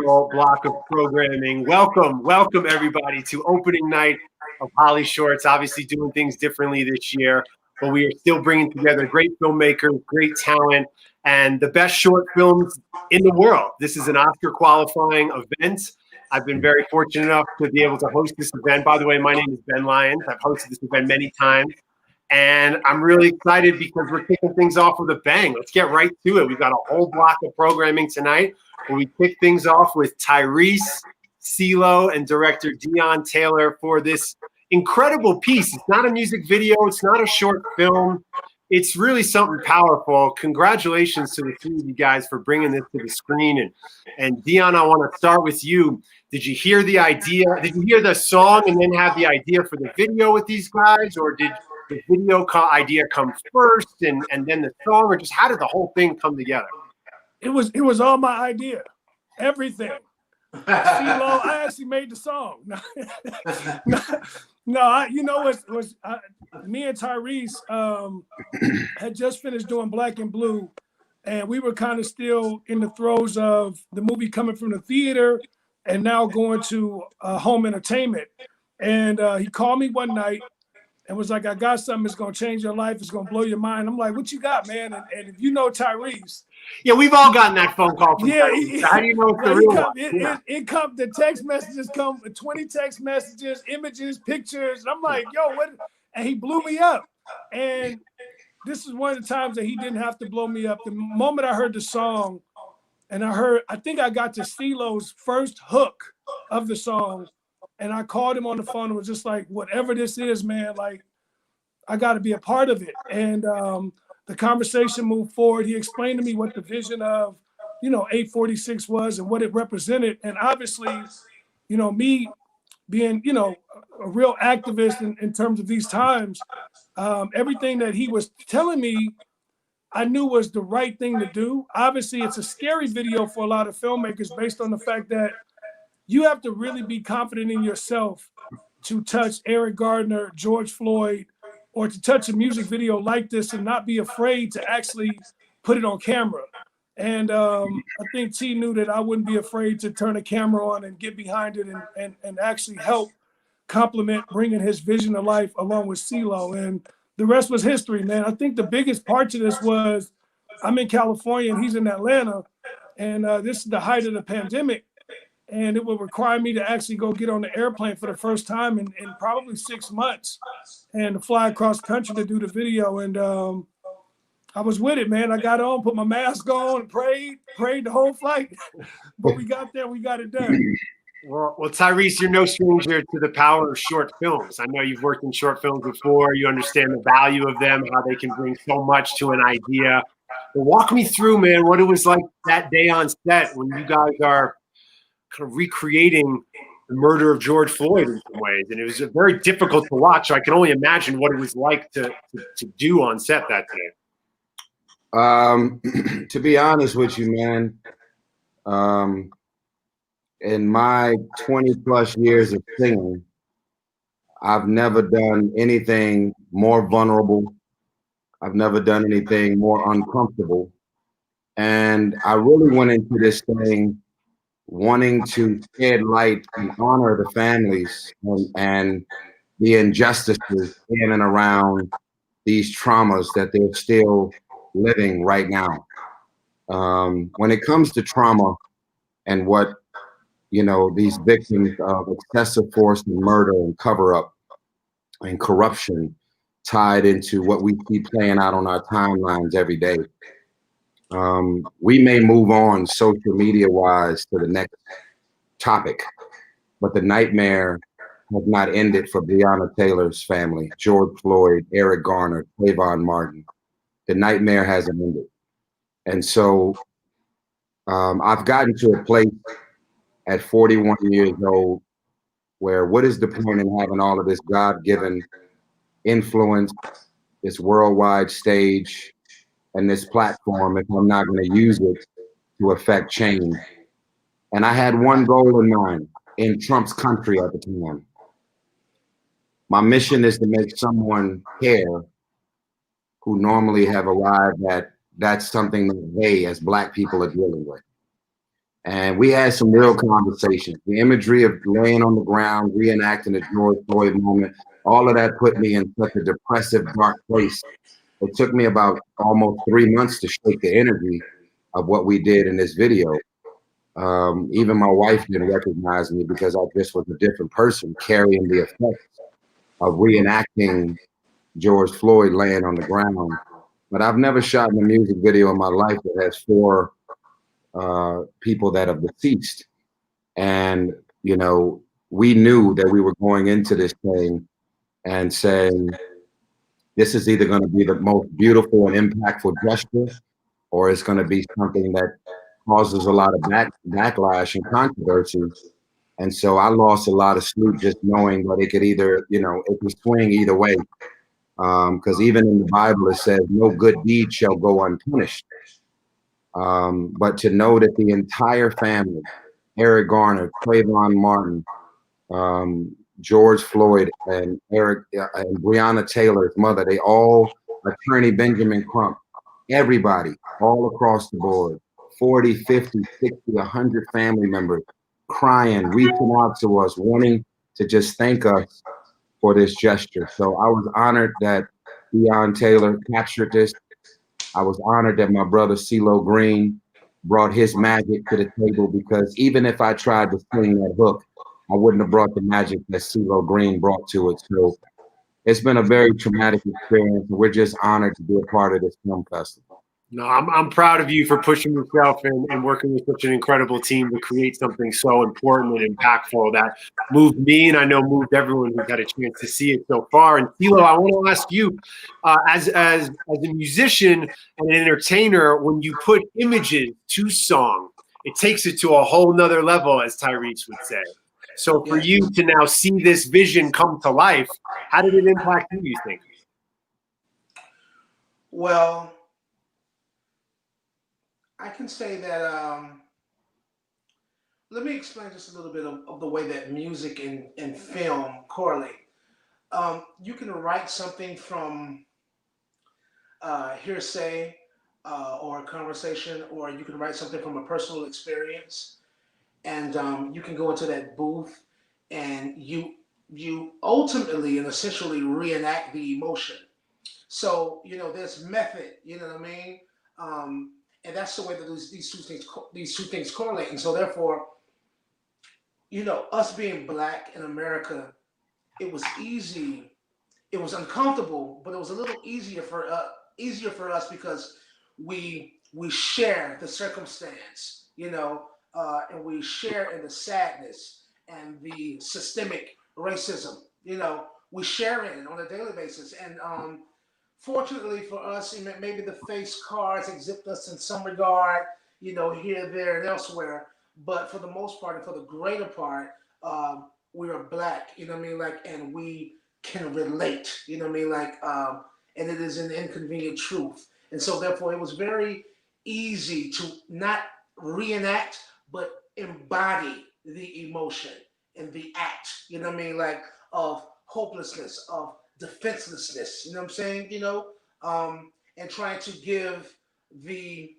block of programming. Welcome everybody to opening night of HollyShorts. Obviously doing things differently this year, but we are still bringing together great filmmakers, great talent, and the best short films in the world. This is an Oscar qualifying event. I've been very fortunate enough to be able to host this event. By the way, my name is Ben Lyons. I've hosted this event many times. And I'm really excited because we're kicking things off with a bang. Let's get right to it. We've got a whole block of programming tonight. Where we kick things off with Tyrese, Ceelo, and director Deon Taylor for this incredible piece. It's not a music video. It's not a short film. It's really something powerful. Congratulations to the three of you guys for bringing this to the screen. And Deon, I want to start with you. Did you hear the idea? Did you hear the song and then have the idea for the video with these guys? Or did the video idea come first and then the song? Or just how did the whole thing come together? It was all my idea, everything. Ceelo, I actually made the song. Me and Tyrese had just finished doing Black and Blue, and we were kind of still in the throes of the movie coming from the theater and now going to home entertainment. And he called me one night and was like, "I got something that's gonna change your life. It's gonna blow your mind." I'm like, "What you got, man?" And if you know Tyrese. Yeah, we've all gotten that phone call from Tyrese. How do you know it's the real one? The text messages come, 20 text messages, images, pictures. And I'm like, "Yo, what?" And he blew me up. And this is one of the times that he didn't have to blow me up. The moment I heard the song, and I think I got to Ceelo's first hook of the song. And I called him on the phone and was just like, "Whatever this is, man, like, I got to be a part of it." And the conversation moved forward. He explained to me what the vision of, 846 was and what it represented. And obviously, me being, a real activist in terms of these times, everything that he was telling me, I knew was the right thing to do. Obviously, it's a scary video for a lot of filmmakers based on the fact that you have to really be confident in yourself to touch Eric Gardner, George Floyd, or to touch a music video like this and not be afraid to actually put it on camera. And I think T knew that I wouldn't be afraid to turn a camera on and get behind it and actually help complement bringing his vision to life along with Ceelo. And the rest was history, man. I think the biggest part to this was I'm in California and he's in Atlanta. And this is the height of the pandemic. And it would require me to actually go get on the airplane for the first time in probably 6 months and to fly across country to do the video. And I was with it, man. I got on, put my mask on, and prayed the whole flight. But we got there, we got it done. Well, Tyrese, you're no stranger to the power of short films. I know you've worked in short films before. You understand the value of them, how they can bring so much to an idea. But walk me through, man, what it was like that day on set when you guys are kind of recreating the murder of George Floyd in some ways. And it was very difficult to watch. So I can only imagine what it was like to do on set that day. To be honest with you, man, in my 20 plus years of singing, I've never done anything more vulnerable. I've never done anything more uncomfortable. And I really went into this thing wanting to shed light and honor the families and the injustices in and around these traumas that they're still living right now. When it comes to trauma and what, these victims of excessive force and murder and cover up and corruption tied into what we see playing out on our timelines every day. We may move on social media wise to the next topic, but the nightmare has not ended for Breonna Taylor's family, George Floyd, Eric Garner, Trayvon Martin. The nightmare hasn't ended. And so I've gotten to a place at 41 years old where what is the point in having all of this God-given influence, this worldwide stage, and this platform if I'm not going to use it to affect change? And I had one goal in mind in Trump's country at the time. My mission is to make someone care who normally have arrived at that's something that they as Black people are dealing with. And we had some real conversations. The imagery of laying on the ground, reenacting the George Floyd moment, all of that put me in such a depressive, dark place. It took me about almost 3 months to shake the energy of what we did in this video. Even my wife didn't recognize me because I just was a different person carrying the effects of reenacting George Floyd laying on the ground. But I've never shot in a music video in my life that has 4 people that have deceased. And, you know, we knew that we were going into this thing and saying, this is either going to be the most beautiful and impactful gesture, or it's going to be something that causes a lot of backlash and controversy. And so I lost a lot of sleep just knowing that it could either, you know, it could swing either way. Because even in the Bible, it says no good deed shall go unpunished. But to know that the entire family, Eric Garner, Trayvon Martin, George Floyd, and Eric and Breonna Taylor's mother, they all, Attorney Benjamin Crump, everybody, all across the board, 40, 50, 60, 100 family members crying, reaching out to us, wanting to just thank us for this gesture. So I was honored that Breonna Taylor captured this. I was honored that my brother Ceelo Green brought his magic to the table, because even if I tried to sing that hook, I wouldn't have brought the magic that Ceelo Green brought to it. So it's been a very traumatic experience, and we're just honored to be a part of this film festival. No, I'm proud of you for pushing yourself and working with such an incredible team to create something so important and impactful that moved me, and I know moved everyone who's had a chance to see it so far. And Ceelo, I want to ask you, as a musician and an entertainer, when you put images to song, it takes it to a whole nother level, as Tyrese would say. So for you to now see this vision come to life, how did it impact you think? Well, I can say that, let me explain just a little bit of the way that music and film correlate. You can write something from hearsay or a conversation, or you can write something from a personal experience, and you can go into that booth and you ultimately and essentially reenact the emotion. So, you know, there's method, you know what I mean? And that's the way that these two things correlate. And so therefore, you know, us being black in America, it was easy. It was uncomfortable, but it was a little easier for us because we share the circumstance, you know, and we share in the sadness and the systemic racism. You know, we share in it on a daily basis. And fortunately for us, maybe the face cards exempt us in some regard, you know, here, there, and elsewhere. But for the most part, and for the greater part, we are black, you know what I mean? Like, and we can relate, you know what I mean? Like, and it is an inconvenient truth. And so, therefore, it was very easy to not reenact, but embody the emotion and the act, you know what I mean? Like, of hopelessness, of defenselessness, you know what I'm saying? You know, and trying to give the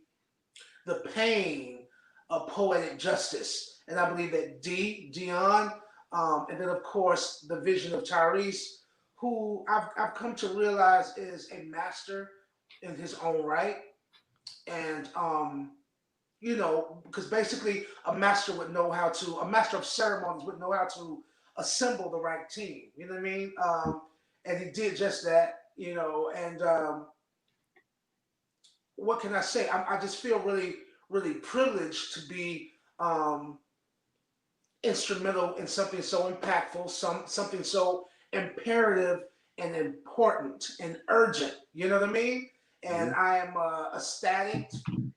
pain a poetic justice. And I believe that Dion, and then of course the vision of Tyrese, who I've come to realize is a master in his own right. And you know, because basically a master of ceremonies would know how to assemble the right team. You know what I mean? And he did just that, you know. And what can I say? I just feel really, really privileged to be instrumental in something so impactful, something so imperative and important and urgent. You know what I mean? And I am ecstatic,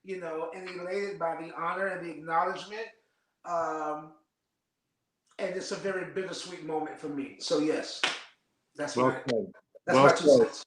you know, and elated by the honor and the acknowledgement. And it's a very bittersweet moment for me. So yes, that's my 2 cents.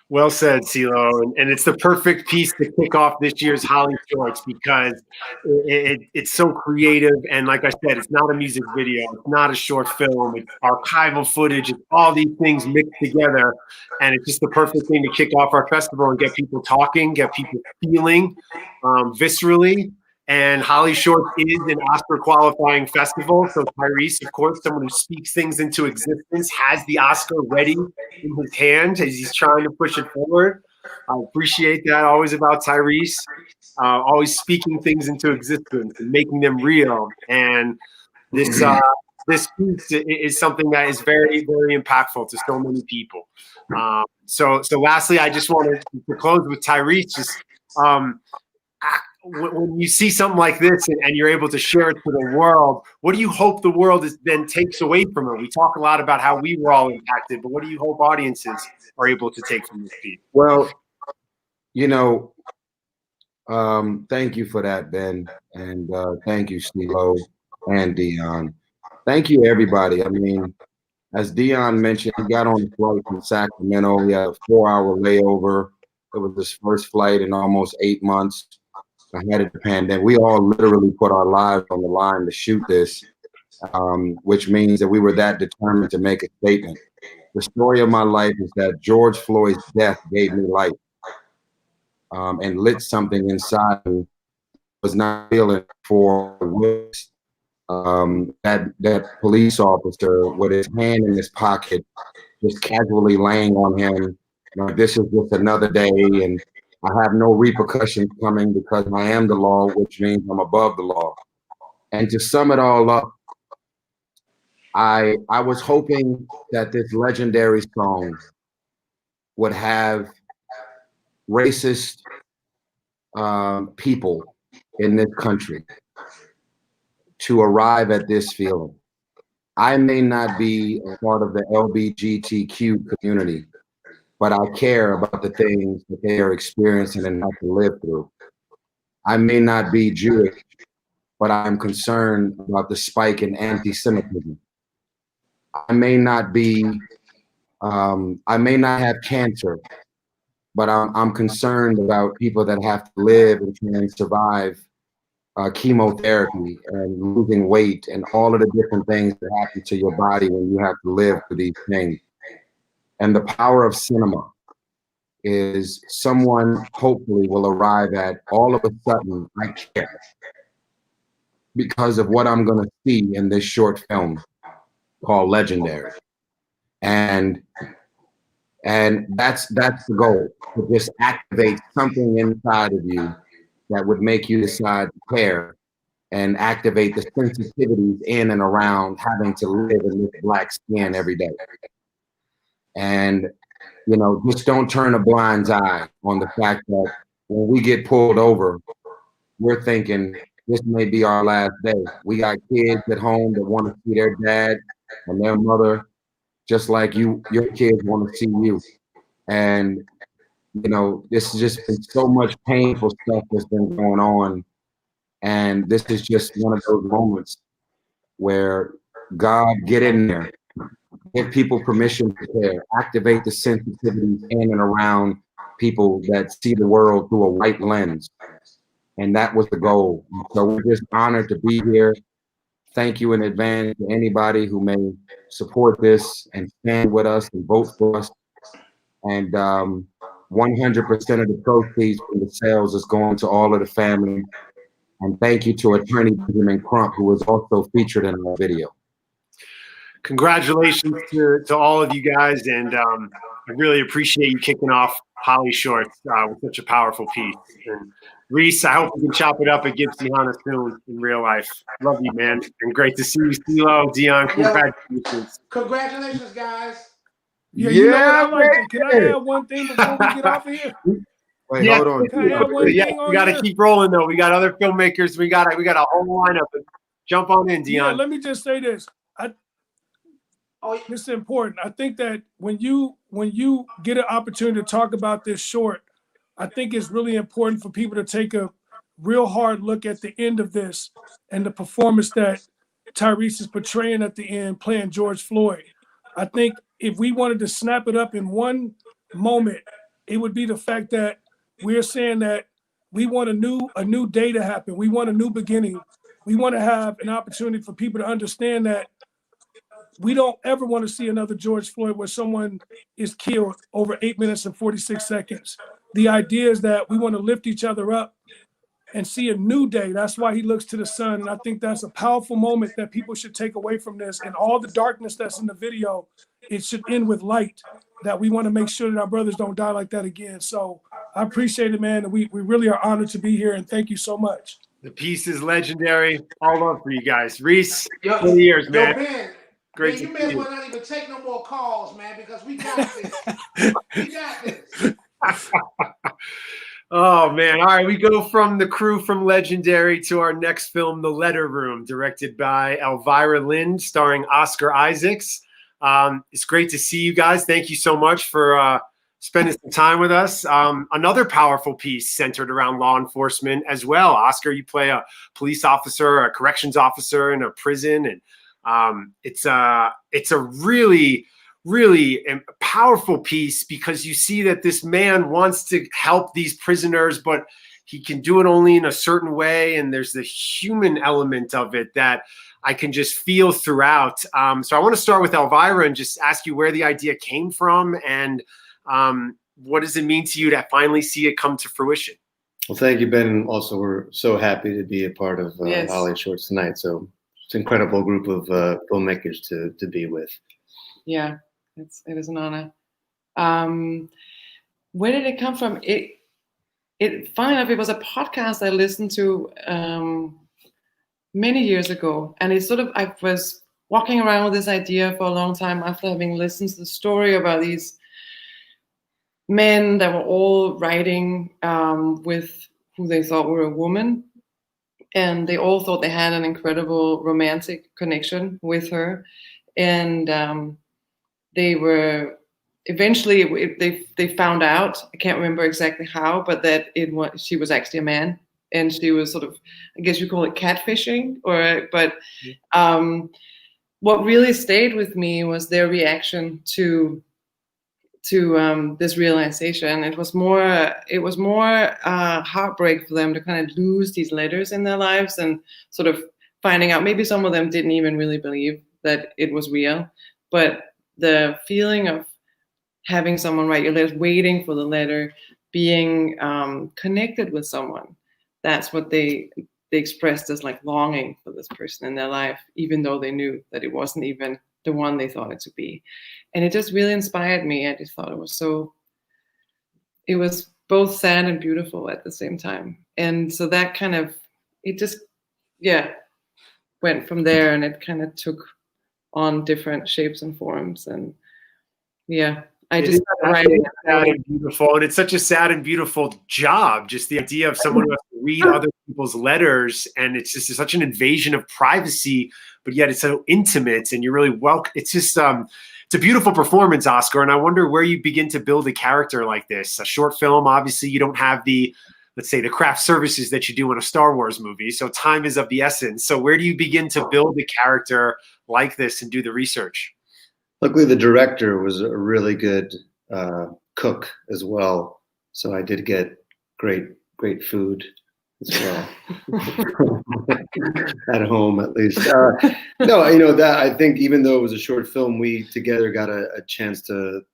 Well said, Ceelo. And it's the perfect piece to kick off this year's HollyShorts because it's so creative. And like I said, it's not a music video. It's not a short film. It's archival footage. It's all these things mixed together. And it's just the perfect thing to kick off our festival and get people talking, get people feeling viscerally. And Holly Shorts is an Oscar qualifying festival. So Tyrese, of course, someone who speaks things into existence, has the Oscar ready in his hand as he's trying to push it forward. I appreciate that always about Tyrese, always speaking things into existence and making them real. And this this piece is something that is very, very impactful to so many people. So lastly, I just wanted to close with Tyrese. Just when you see something like this and you're able to share it to the world, what do you hope the world then takes away from it? We talk a lot about how we were all impacted, but what do you hope audiences are able to take from this piece? Well, you know, thank you for that, Ben, and thank you, Ceelo and Dion. Thank you, everybody. I mean, as Dion mentioned, he got on the flight from Sacramento. He had a 4-hour layover. It was his first flight in almost 8 months ahead of the pandemic. We all literally put our lives on the line to shoot this, which means that we were that determined to make a statement. The story of my life is that George Floyd's death gave me life and lit something inside me. Was not feeling for that police officer with his hand in his pocket, just casually laying on him. This is just another day, and I have no repercussions coming because I am the law, which means I'm above the law. And to sum it all up, I was hoping that this legendary song would have racist people in this country to arrive at this feeling. I may not be a part of the LGBTQ community, but I care about the things that they are experiencing and have to live through. I may not be Jewish, but I'm concerned about the spike in anti-Semitism. I may not have cancer, but I'm concerned about people that have to live and can survive chemotherapy and losing weight and all of the different things that happen to your body when you have to live through these things. And the power of cinema is someone hopefully will arrive at all of a sudden, I care because of what I'm going to see in this short film called Legendary. And that's the goal, to just activate something inside of you that would make you decide to care and activate the sensitivities in and around having to live in this black skin every day. And, just don't turn a blind eye on the fact that when we get pulled over, we're thinking this may be our last day. We got kids at home that want to see their dad and their mother, just like your kids want to see you. And, this has just been so much painful stuff that's been going on. And this is just one of those moments where God, get in there. Give people permission to care. Activate the sensitivities in and around people that see the world through a white lens. And that was the goal. So we're just honored to be here. Thank you in advance to anybody who may support this and stand with us and vote for us. And 100% of the proceeds from the sales is going to all of the family. And thank you to Attorney Benjamin Crump, who was also featured in our video. Congratulations to all of you guys, and I really appreciate you kicking off HollyShorts with such a powerful piece. And Reese, I hope we can chop it up at Gibbs Hana soon in real life. Love you, man, and great to see you, Ceelo, Dion. Congratulations. Congratulations, guys. Yeah, you know what I like to, can I add one thing before we get off of here? Wait, hold on. Can I add one thing on we got to keep rolling though. We got other filmmakers. We got a whole lineup. Jump on in, Dion. Yeah, let me just say this. This is important. I think that when you get an opportunity to talk about this short, I think it's really important for people to take a real hard look at the end of this and the performance that Tyrese is portraying at the end, playing George Floyd. I think if we wanted to snap it up in one moment, it would be the fact that we're saying that we want a new day to happen. We want a new beginning. We want to have an opportunity for people to understand that we don't ever want to see another George Floyd where someone is killed over 8 minutes and 46 seconds. The idea is that we want to lift each other up and see a new day. That's why he looks to the sun. And I think that's a powerful moment that people should take away from this. And all the darkness that's in the video, it should end with light, that we want to make sure that our brothers don't die like that again. So I appreciate it, man. And we really are honored to be here. And thank you so much. The piece is legendary. All love for you guys. Reese, Yo, 20 years, yo, man. Ben, Great man, to you may see as you. well not even take no more calls, man, because we got this. We got this. Oh, man. All right. We go from the crew from Legendary to our next film, The Letter Room, directed by Elvira Lind, starring Oscar Isaacs. It's great to see you guys. Thank you so much for spending some time with us. Another powerful piece centered around law enforcement as well. Oscar, you play a police officer, a corrections officer in a prison. And it's a really, really powerful piece because you see that this man wants to help these prisoners, but he can do it only in a certain way. And there's the human element of it that I can just feel throughout. So I want to start with Elvira and just ask you where the idea came from and what does it mean to you to finally see it come to fruition? Well, thank you, Ben. And also, we're so happy to be a part of Yes. HollyShorts tonight. So it's an incredible group of filmmakers to be with. Yeah, it is an honor. Where did it come from? Funny enough, it was a podcast I listened to many years ago, and I was walking around with this idea for a long time after having listened to the story about these men that were all writing with who they thought were a woman, and they all thought they had an incredible romantic connection with her, and they were eventually they found out, I can't remember exactly how, but that she was actually a man, and she was sort of, I guess you call it catfishing, what really stayed with me was their reaction to this realization. It was more heartbreak for them to kind of lose these letters in their lives and sort of finding out, maybe some of them didn't even really believe that it was real, but the feeling of having someone write your letters, waiting for the letter, being connected with someone, that's what they expressed as like longing for this person in their life, even though they knew that it wasn't even the one they thought it to be. And it just really inspired me. I just thought it was both sad and beautiful at the same time. And so that kind of, it just, went from there, and it kind of took on different shapes and forms. And I just started writing. Sad and beautiful, and it's such a sad and beautiful job. Just the idea of someone who has to read other people's letters, and it's just such an invasion of privacy, but yet it's so intimate, and you're really welcome. It's just it's a beautiful performance, Oscar. And I wonder where you begin to build a character like this. A short film, obviously, you don't have the, let's say, the craft services that you do in a Star Wars movie. So time is of the essence. So where do you begin to build a character like this and do the research? Luckily, the director was a really good cook as well, so I did get great food as well at home, at least. No, that I think even though it was a short film, we together got a chance to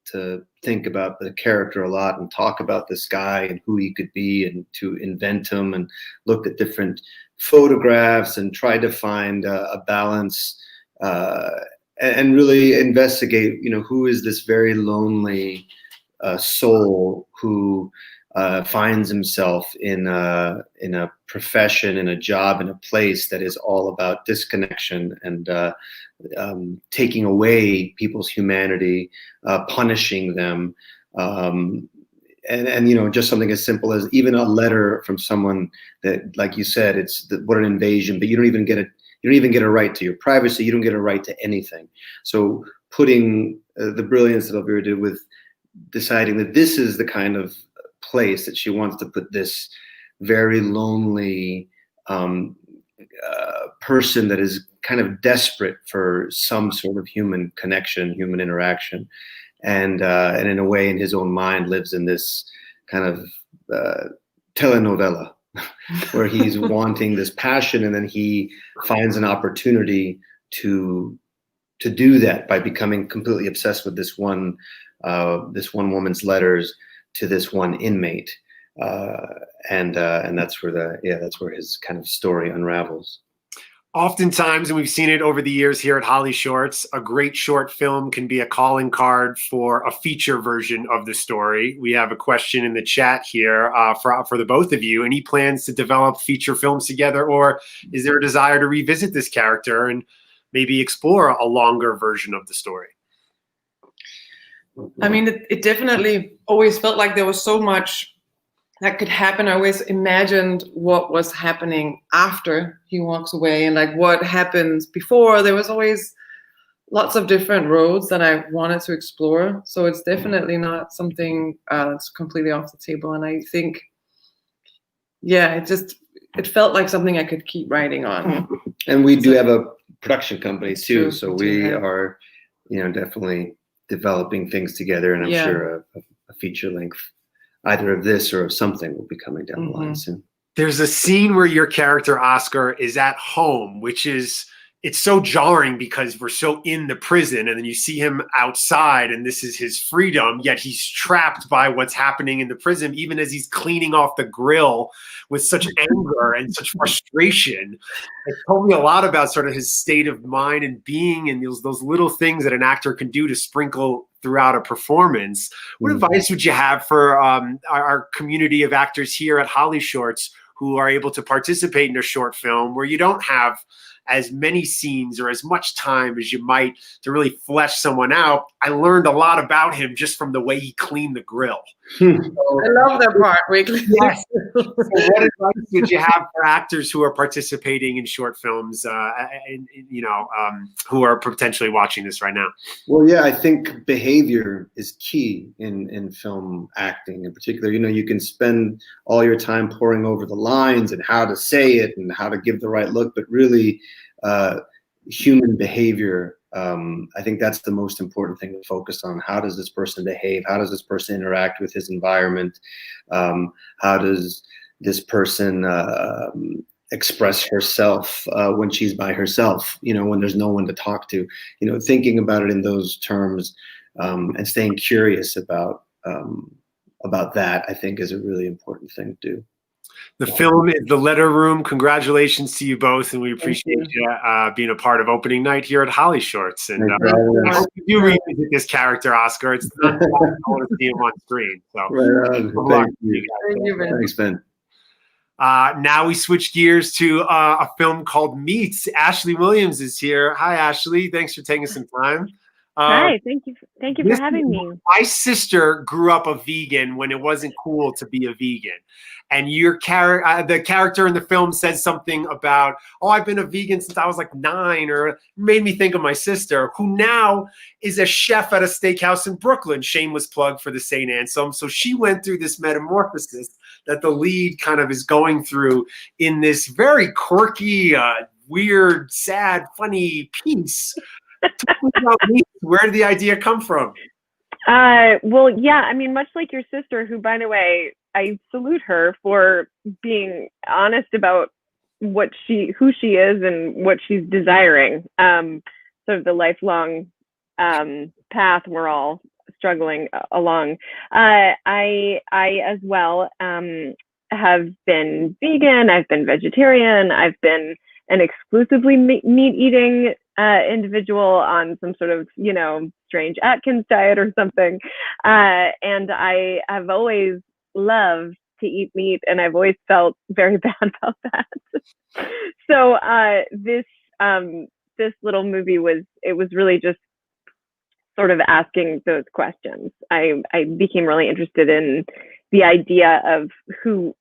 think about the character a lot and talk about this guy and who he could be, and to invent him and look at different photographs and try to find a balance. And really investigate, who is this very lonely soul who finds himself in a profession, in a job, in a place that is all about disconnection and taking away people's humanity, punishing them, and just something as simple as even a letter from someone that, like you said, what an invasion, but you don't even get a right to your privacy. You don't get a right to anything. So putting the brilliance that Elvira did with deciding that this is the kind of place that she wants to put this very lonely person that is kind of desperate for some sort of human connection, human interaction, and in a way, in his own mind, lives in this kind of telenovela. Where he's wanting this passion, and then he finds an opportunity to do that by becoming completely obsessed with this one woman's letters to this one inmate. and that's where that's where his kind of story unravels. Oftentimes, and we've seen it over the years here at HollyShorts, a great short film can be a calling card for a feature version of the story. We have a question in the chat here for the both of you. Any plans to develop feature films together, or is there a desire to revisit this character and maybe explore a longer version of the story? I mean, it definitely always felt like there was so much that could happen. I always imagined what was happening after he walks away and like what happens before. There was always lots of different roads that I wanted to explore. So it's definitely not something that's completely off the table. And I think, yeah, it felt like something I could keep writing on. And we do have a production company too. So we are, definitely developing things together. And I'm sure a feature length, either of this or of something, will be coming down the line soon. There's a scene where your character, Oscar, is at home, which is, it's so jarring because we're so in the prison, and then you see him outside and this is his freedom, yet he's trapped by what's happening in the prison, even as he's cleaning off the grill with such anger and such frustration. It told me a lot about sort of his state of mind and being, and those little things that an actor can do to sprinkle throughout a performance. What advice would you have for our community of actors here at HollyShorts who are able to participate in a short film where you don't have as many scenes or as much time as you might to really flesh someone out? I learned a lot about him just from the way he cleaned the grill. I love that part, Wiggly. Yes. So what advice would you have for actors who are participating in short films, who are potentially watching this right now? Well, yeah, I think behavior is key in film acting in particular. You can spend all your time poring over the lines and how to say it and how to give the right look, but really human behavior, I think that's the most important thing to focus on. How does this person behave? How does this person interact with his environment? How does this person express herself when she's by herself, when there's no one to talk to? Thinking about it in those terms and staying curious about that, I think, is a really important thing to do. The film is The Letter Room. Congratulations to you both, and we appreciate you being a part of opening night here at HollyShorts. And I hope you revisit this character, Oscar. It's not I want to see him on screen. So, Thank you. Thanks, Ben. Now we switch gears to a film called Meets. Ashley Williams is here. Hi, Ashley. Thanks for taking some time. Hi, thank you for having me. My sister grew up a vegan when it wasn't cool to be a vegan. And the character in the film said something about, I've been a vegan since I was like 9, or made me think of my sister, who now is a chef at a steakhouse in Brooklyn. Shameless plug for the St. Anselm. So she went through this metamorphosis that the lead kind of is going through in this very quirky, weird, sad, funny piece. Where did the idea come from? Well, yeah, I mean, much like your sister, who, by the way, I salute her for being honest about who she is and what she's desiring. Sort of the lifelong path we're all struggling along. I as well have been vegan. I've been vegetarian. I've been an exclusively meat-eating individual on some sort of, strange Atkins diet or something. And I have always loved to eat meat, and I've always felt very bad about that. So this little movie was really just sort of asking those questions. I became really interested in the idea of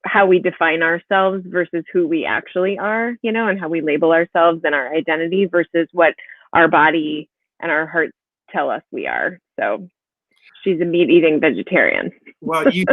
how we define ourselves versus who we actually are, and how we label ourselves and our identity versus what our body and our hearts tell us we are. So she's a meat-eating vegetarian. Well, you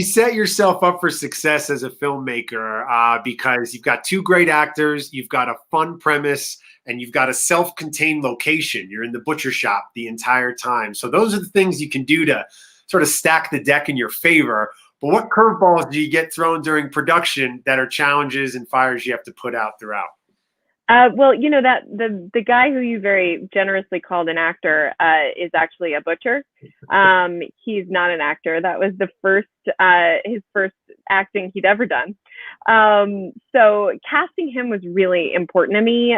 set yourself up for success as a filmmaker because you've got 2 great actors, you've got a fun premise, and you've got a self-contained location. You're in the butcher shop the entire time. So those are the things you can do to sort of stack the deck in your favor. But what curveballs do you get thrown during production that are challenges and fires you have to put out throughout? Well, that the guy who you very generously called an actor is actually a butcher. He's not an actor. That was his first acting he'd ever done. So casting him was really important to me.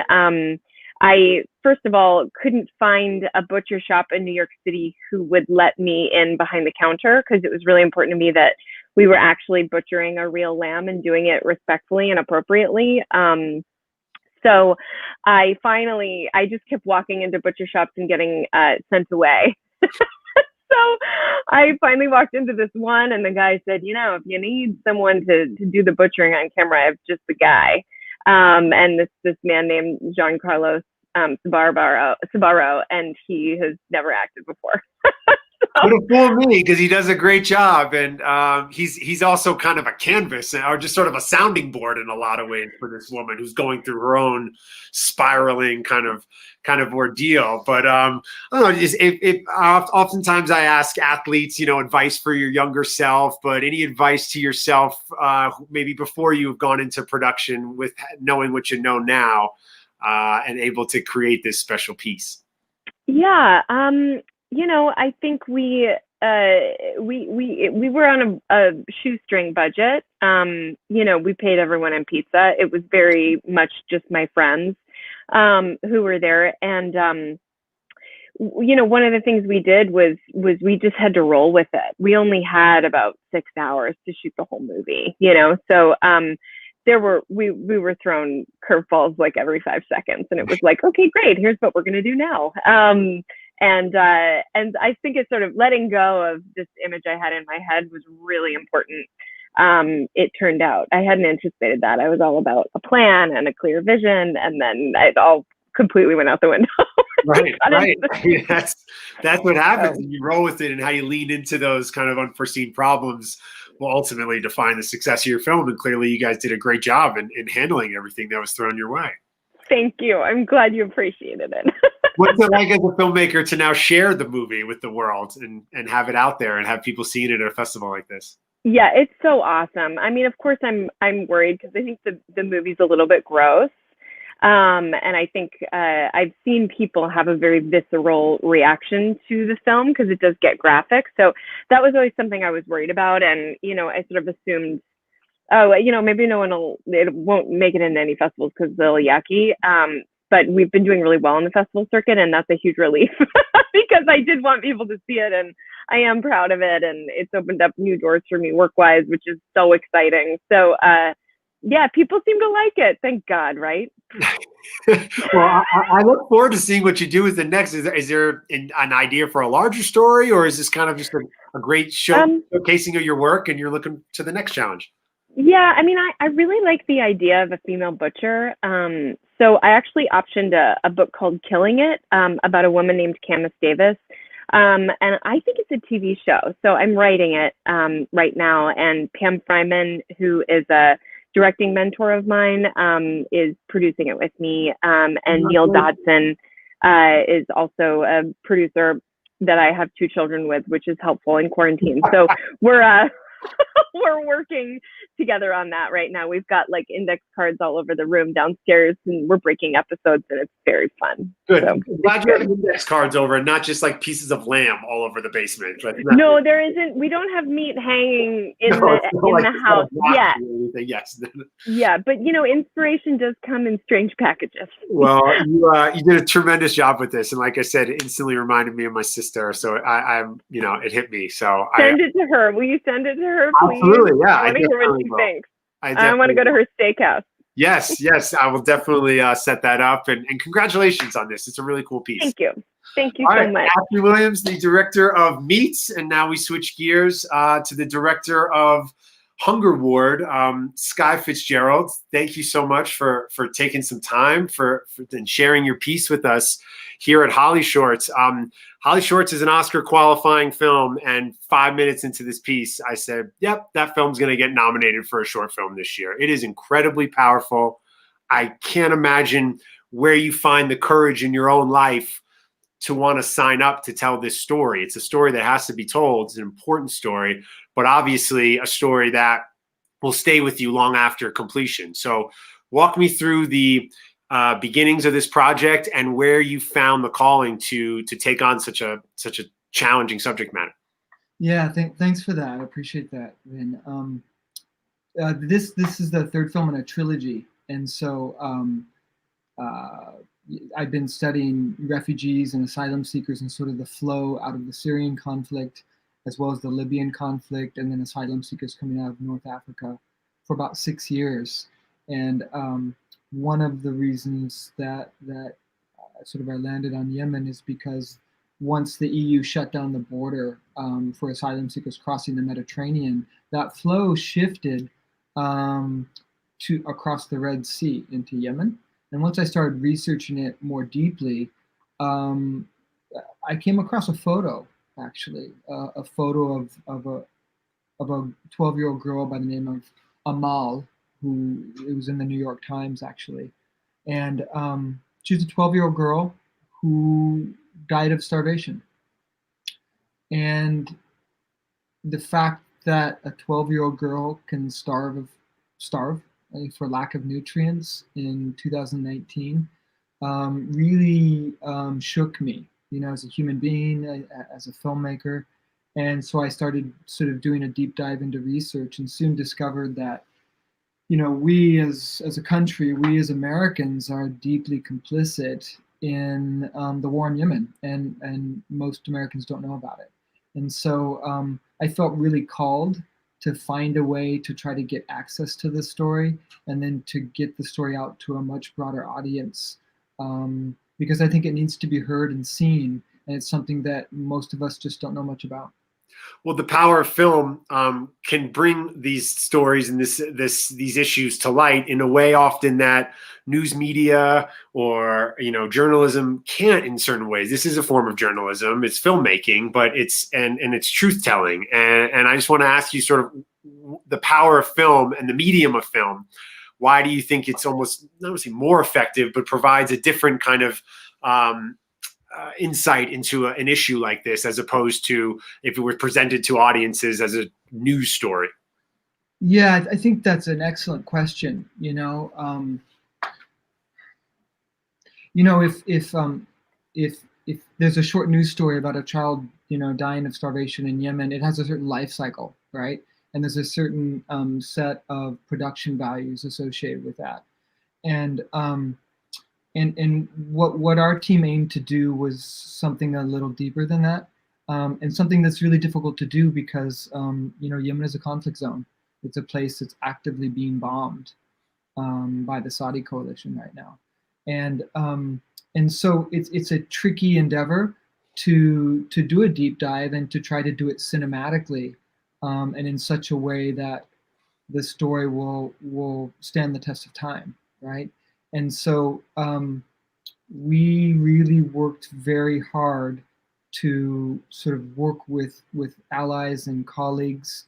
I, first of all, couldn't find a butcher shop in New York City who would let me in behind the counter, because it was really important to me that we were actually butchering a real lamb and doing it respectfully and appropriately. So I just kept walking into butcher shops and getting sent away. So I finally walked into this one, and the guy said, if you need someone to do the butchering on camera, I have just the guy. And this man named Giancarlo Sabaro, and he has never acted before. Could have fooled me, because he does a great job, and he's also kind of a canvas, or just sort of a sounding board in a lot of ways for this woman who's going through her own spiraling kind of ordeal. But I don't know. Oftentimes I ask athletes, advice for your younger self, but any advice to yourself, maybe before you've gone into production, with knowing what you know now, and able to create this special piece? Yeah. I think we were on a shoestring budget. We paid everyone in pizza. It was very much just my friends who were there. And, one of the things we did was we just had to roll with it. We only had about 6 hours to shoot the whole movie, so we were thrown curveballs like every 5 seconds, and it was like, okay, great, here's what we're going to do now. And I think it's sort of letting go of this image I had in my head was really important. It turned out I hadn't anticipated that. I was all about a plan and a clear vision, and then it all completely went out the window. Right. That's what happens. You roll with it, and how you lean into those kind of unforeseen problems will ultimately define the success of your film. And clearly you guys did a great job in handling everything that was thrown your way. Thank you. I'm glad you appreciated it. What's it like as a filmmaker to now share the movie with the world and have it out there and have people seeing it at a festival like this? Yeah, it's so awesome. I mean, of course, I'm worried, because I think the movie's a little bit gross. And I think I've seen people have a very visceral reaction to the film, because it does get graphic. So that was always something I was worried about. And, I sort of assumed, maybe it won't make it into any festivals because it's a little yucky. But we've been doing really well in the festival circuit, and that's a huge relief because I did want people to see it, and I am proud of it. And it's opened up new doors for me work-wise, which is so exciting. So, yeah, people seem to like it. Thank God, right? Well, I look forward to seeing what you do with the next. Is there an idea for a larger story, or is this kind of just a great showcasing of your work, and you're looking to the next challenge? Yeah, I mean, I really like the idea of a female butcher. So I actually optioned a book called Killing It, about a woman named Camus Davis. And I think it's a TV show. So I'm writing it right now. And Pam Fryman, who is a directing mentor of mine, is producing it with me. And Neil Dodson is also a producer that I have 2 children with, which is helpful in quarantine. So we're working together on that right now. We've got like index cards all over the room downstairs, and we're breaking episodes, and it's very fun. Good. So, glad you have index cards over, and not just like pieces of lamb all over the basement. No, there isn't. We don't have meat hanging in the house yet. Yes. Yeah, but inspiration does come in strange packages. Well, you did a tremendous job with this, and like I said, it instantly reminded me of my sister. So I'm it hit me. So send it to her. Will you send it to her, please? Absolutely, yeah. I want to hear what she thinks. I want to go to her steakhouse. Yes, I will definitely set that up. And congratulations on this. It's a really cool piece. Thank you so much. Ashley Williams, the director of Meats, and now we switch gears to the director of Hunger Ward, Sky Fitzgerald. Thank you so much for taking some time and sharing your piece with us here at HollyShorts. HollyShorts is an Oscar qualifying film, and 5 minutes into this piece, I said, yep, that film's going to get nominated for a short film this year. It is incredibly powerful. I can't imagine where you find the courage in your own life to want to sign up to tell this story. It's a story that has to be told. It's an important story, but obviously a story that will stay with you long after completion. So walk me through the beginnings of this project and where you found the calling to take on such a challenging subject matter. Yeah, thanks for that. I appreciate that, Vin. This is the third film in a trilogy, and so I've been studying refugees and asylum seekers and sort of the flow out of the Syrian conflict, as well as the Libyan conflict, and then asylum seekers coming out of North Africa for about 6 years. And one of the reasons that sort of I landed on Yemen is because once the EU shut down the border for asylum seekers crossing the Mediterranean, that flow shifted to across the Red Sea into Yemen. And once I started researching it more deeply, I came across a photo, actually, a photo of a 12-year-old girl by the name of Amal, who it was in the New York Times, actually. And she's a 12-year-old girl who died of starvation. And the fact that a 12-year-old girl can starve for lack of nutrients in 2019 really shook me, as a human being, as a filmmaker. And so I started sort of doing a deep dive into research, and soon discovered that, we as a country, we as Americans are deeply complicit in the war in Yemen, and most Americans don't know about it. And so I felt really called to find a way to try to get access to this story, and then to get the story out to a much broader audience, because I think it needs to be heard and seen, and it's something that most of us just don't know much about. Well, the power of film can bring these stories and these issues to light in a way often that news media or journalism can't in certain ways. This is a form of journalism. It's filmmaking, but it's truth telling. And I just want to ask you sort of the power of film and the medium of film. Why do you think it's almost not only more effective, but provides a different kind of insight into an issue like this, as opposed to if it were presented to audiences as a news story? Yeah, I think that's an excellent question. If there's a short news story about a child, dying of starvation in Yemen, it has a certain life cycle, right? And there's a certain set of production values associated with that. And what our team aimed to do was something a little deeper than that, and something that's really difficult to do because Yemen is a conflict zone. It's a place that's actively being bombed by the Saudi coalition right now, and so it's a tricky endeavor to do a deep dive and to try to do it cinematically, and in such a way that the story will stand the test of time, right? And so we really worked very hard to sort of work with allies and colleagues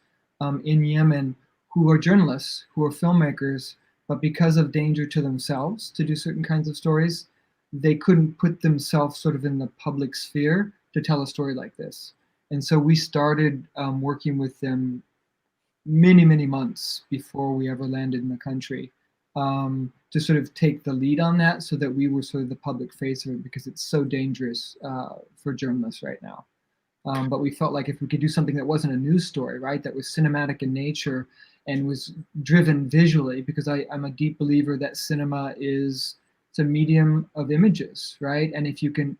in Yemen who are journalists, who are filmmakers, but because of danger to themselves to do certain kinds of stories, they couldn't put themselves sort of in the public sphere to tell a story like this. And so we started working with them many, many months before we ever landed in the country, to sort of take the lead on that, so that we were sort of the public face of it, because it's so dangerous for journalists right now. But we felt like if we could do something that wasn't a news story, right, that was cinematic in nature and was driven visually, because I'm a deep believer that cinema it's a medium of images, right? And if you can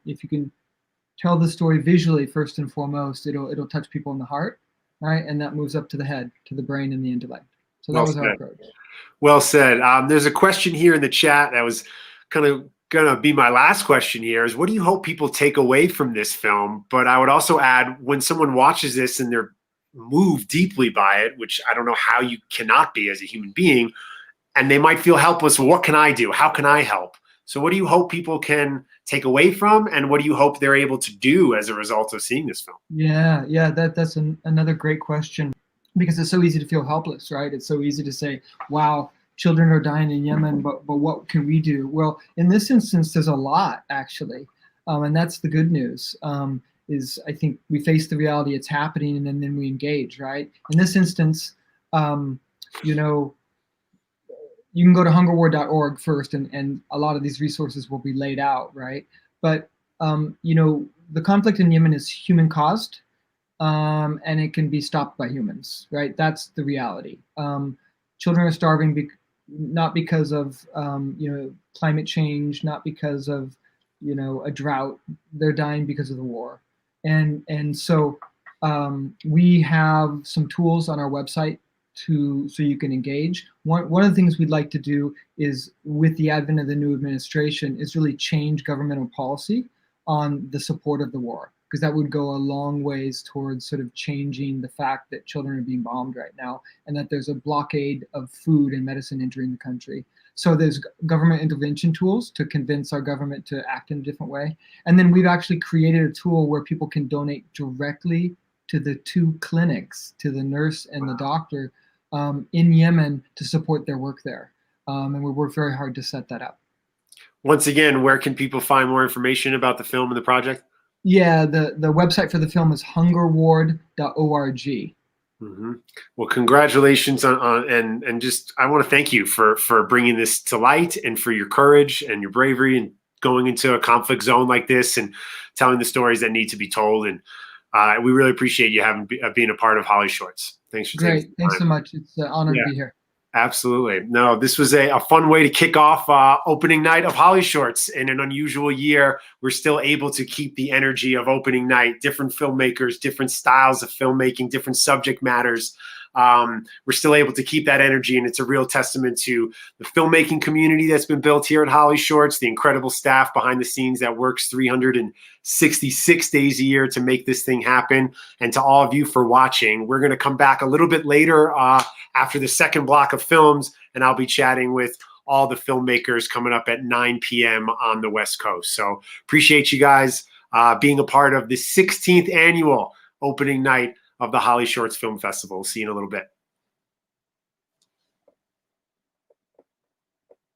tell the story visually first and foremost, it'll touch people in the heart, right? And that moves up to the head, to the brain and the intellect. So that was our approach. Well said. There's a question here in the chat that was kind of going to be my last question here, is what do you hope people take away from this film? But I would also add, when someone watches this and they're moved deeply by it, which I don't know how you cannot be as a human being, and they might feel helpless. Well, what can I do? How can I help? So what do you hope people can take away from, and what do you hope they're able to do as a result of seeing this film? Yeah, that's another great question, because it's so easy to feel helpless, right? It's so easy to say, wow, children are dying in Yemen, but what can we do? Well, in this instance, there's a lot, actually. And that's the good news, is I think we face the reality it's happening, and then we engage, right? In this instance, you can go to hungerwar.org first, and a lot of these resources will be laid out, right? But, the conflict in Yemen is human caused, and it can be stopped by humans, right? That's the reality. children are starving not because of climate change, not because of a drought. They're dying because of the war, and so we have some tools on our website so you can engage. One of the things we'd like to do is, with the advent of the new administration, is really change governmental policy on the support of the war, because that would go a long ways towards sort of changing the fact that children are being bombed right now, and that there's a blockade of food and medicine entering the country. So there's government intervention tools to convince our government to act in a different way. And then we've actually created a tool where people can donate directly to the 2 clinics, to the nurse and the doctor in Yemen, to support their work there. And we worked very hard to set that up. Once again, where can people find more information about the film and the project? Yeah, the website for the film is hungerward.org. Mm-hmm. Well, congratulations and just I want to thank you for bringing this to light, and for your courage and your bravery and going into a conflict zone like this and telling the stories that need to be told. And we really appreciate you being a part of HollyShorts. Thanks for Great. Thanks so much. It's an honor to be here. Absolutely. No, this was a fun way to kick off opening night of HollyShorts. In an unusual year, we're still able to keep the energy of opening night, different filmmakers, different styles of filmmaking, different subject matters. We're still able to keep that energy, and it's a real testament to the filmmaking community that's been built here at HollyShorts, the incredible staff behind the scenes that works 366 days a year to make this thing happen, and to all of you for watching. We're going to come back a little bit later after the second block of films, and I'll be chatting with all the filmmakers coming up at 9 p.m. on the West Coast. So appreciate you guys being a part of the 16th annual opening night of the HollyShorts Film Festival. See you in a little bit.